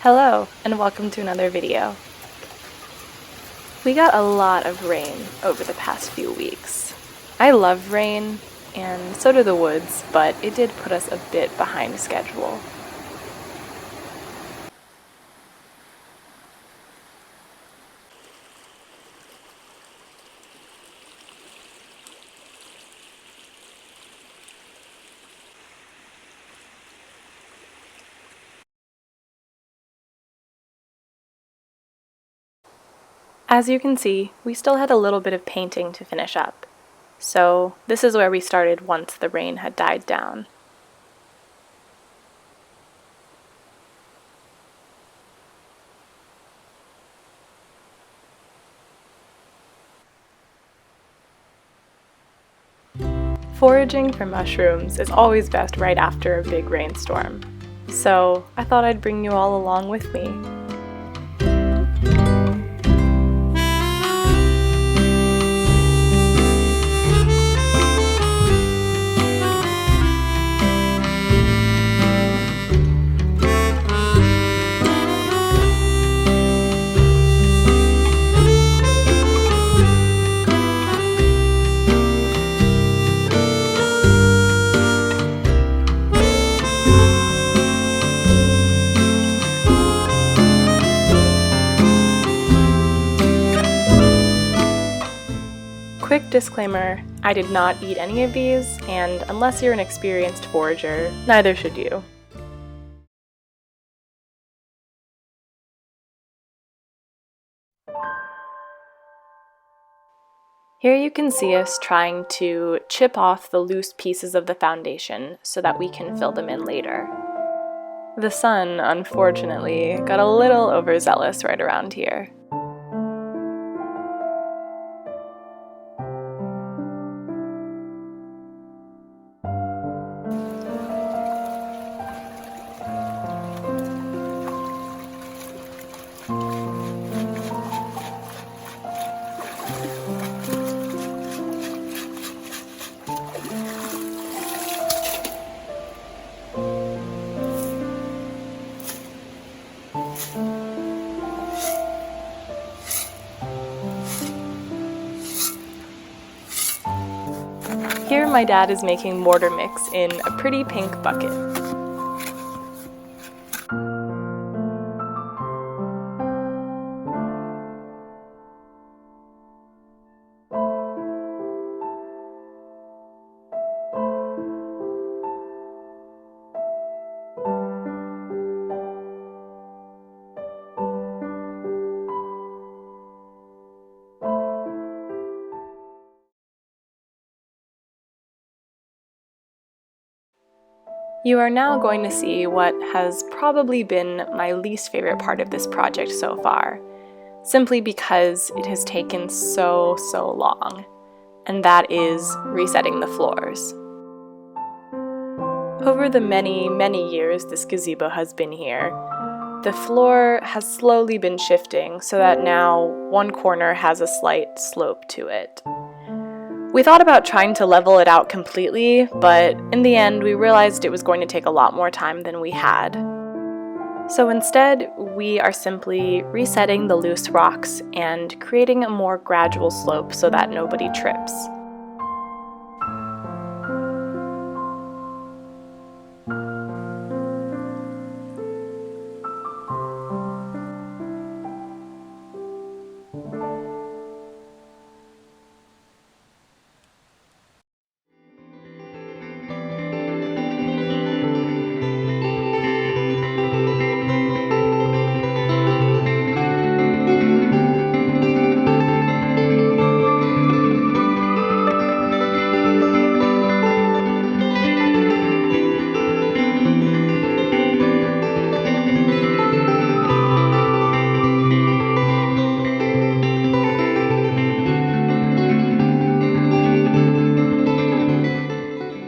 Hello, and welcome to another video. We got a lot of rain over the past few weeks. I love rain, and so do the woods, but it did put us a bit behind schedule. As you can see, we still had a little bit of painting to finish up, so this is where we started once the rain had died down. Foraging for mushrooms is always best right after a big rainstorm, so I thought I'd bring you all along with me. Quick disclaimer, I did not eat any of these, and unless you're an experienced forager, neither should you. Here you can see us trying to chip off the loose pieces of the foundation so that we can fill them in later. The sun, unfortunately, got a little overzealous right around here. Here my dad is making mortar mix in a pretty pink bucket. You are now going to see what has probably been my least favorite part of this project so far, simply because it has taken so long, and that is resetting the floors. Over the many years this gazebo has been here, the floor has slowly been shifting so that now one corner has a slight slope to it. We thought about trying to level it out completely, but in the end we realized it was going to take a lot more time than we had. So instead, we are simply resetting the loose rocks and creating a more gradual slope so that nobody trips.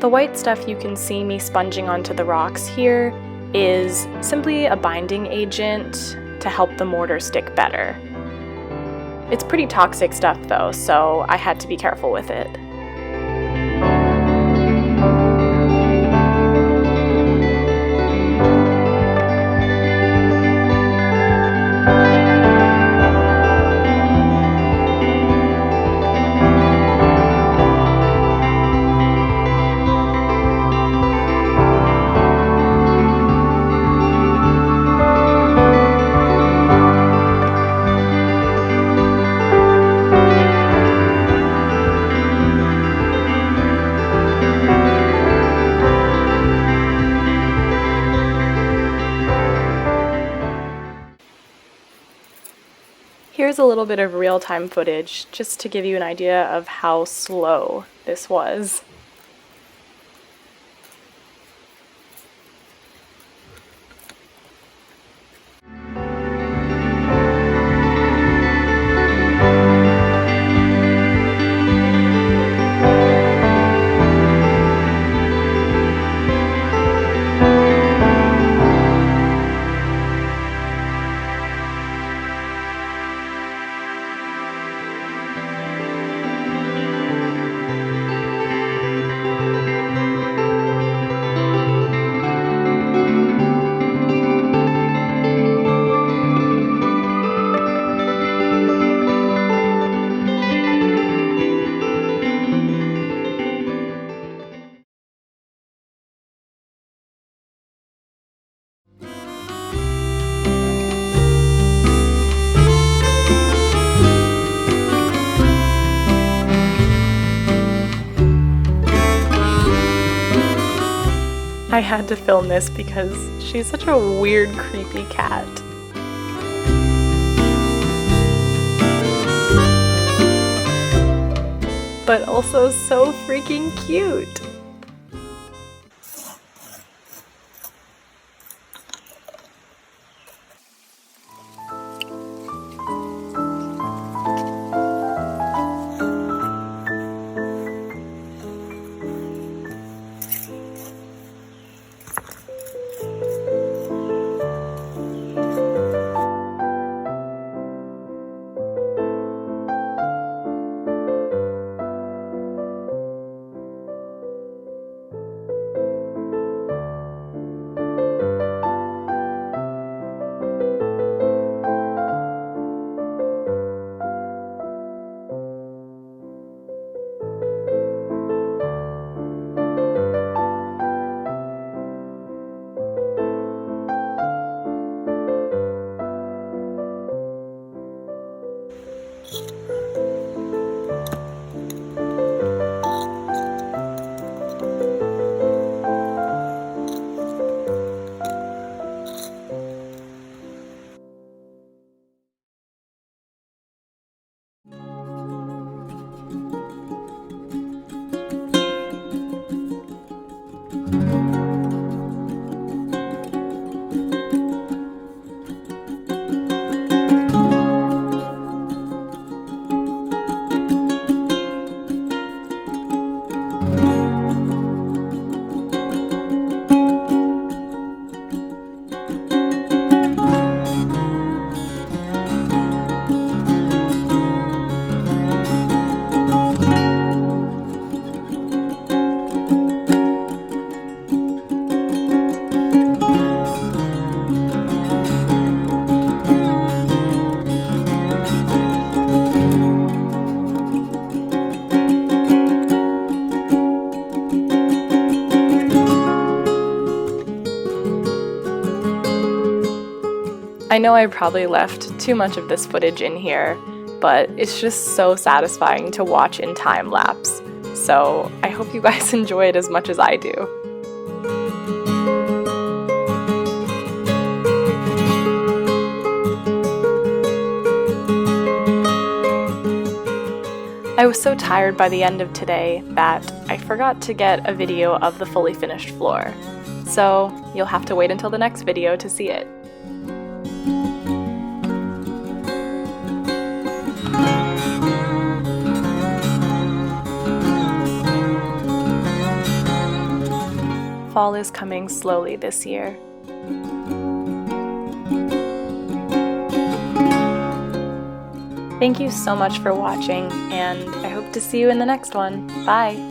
The white stuff you can see me sponging onto the rocks here is simply a binding agent to help the mortar stick better. It's pretty toxic stuff though, so I had to be careful with it. Here's a little bit of real-time footage just to give you an idea of how slow this was. I had to film this because she's such a weird, creepy cat. But also so freaking cute. I know I probably left too much of this footage in here, but it's just so satisfying to watch in time lapse. So I hope you guys enjoy it as much as I do. I was so tired by the end of today that I forgot to get a video of the fully finished floor. So you'll have to wait until the next video to see it. Fall is coming slowly this year. Thank you so much for watching, and I hope to see you in the next one. Bye!